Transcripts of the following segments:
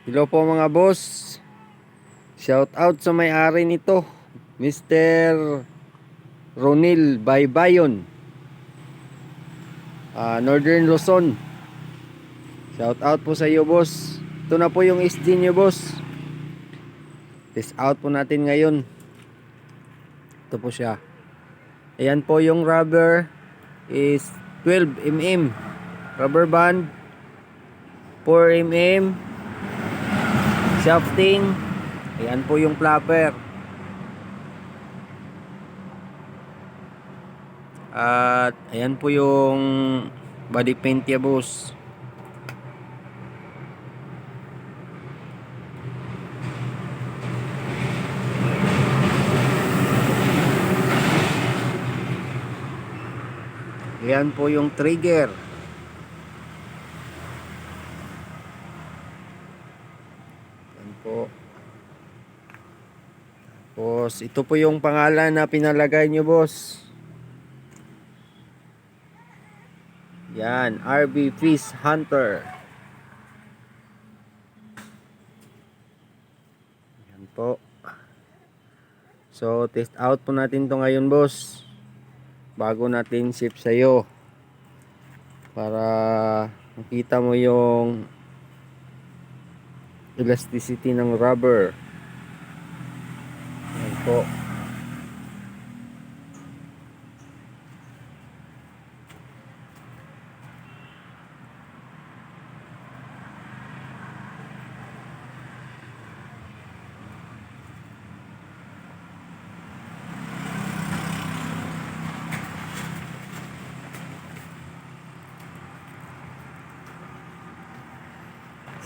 Hello po mga boss. Shout out sa may-ari nito, Mr. Ronil Baybayon, Northern Luzon. Shout out po sa iyo, boss. Ito na po yung SG niyo, boss. Test out po natin ngayon. Ito po siya. Ayan po yung rubber is 12 mm. Rubber band 4 mm. Shafting. Ayan po yung flapper. At ayan po yung body paint niya, boss. Ayan po yung trigger. Ayan po. Tapos ito po yung pangalan na pinalagay nyo, boss. Yan, RB Fish Hunter. Yan po. So, test out po natin to ngayon, boss. Bago natin ship sa'yo. Para makita mo yung elasticity ng rubber. Yan po.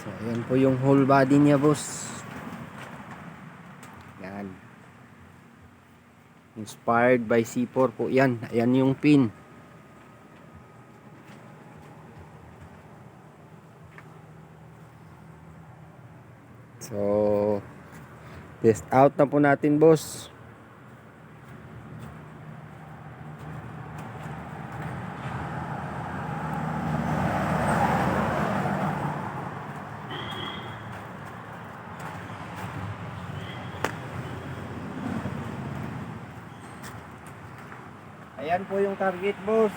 So, ayan po yung whole body niya, boss. Yan. Inspired by C4 po yan. Ayan yung pin. So, test out na po natin, boss. Ayan po yung target, boss.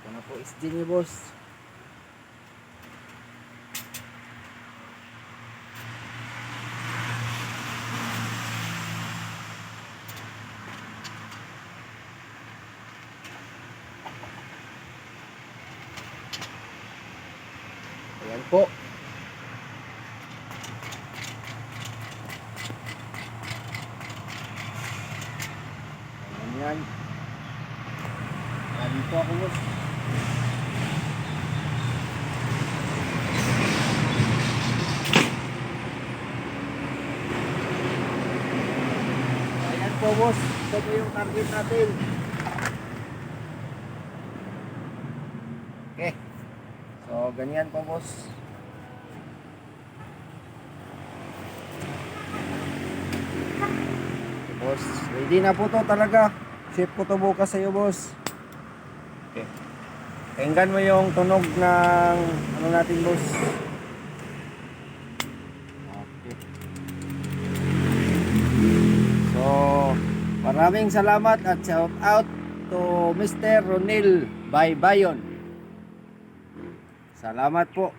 Ito na po SG niyo, boss. Ayan po. Ayan. Dito ako, boss. Ayan po, boss. Ito po yung target natin. Okay. So, ganyan po, boss. Boss, ready na po to talaga. Ship ko to bukas sa iyo, boss. Okay. Tingnan mo yung tunog ng ano natin, boss. Okay. So, maraming salamat at shout out to Mr. Ronil Baybayon. Salamat po.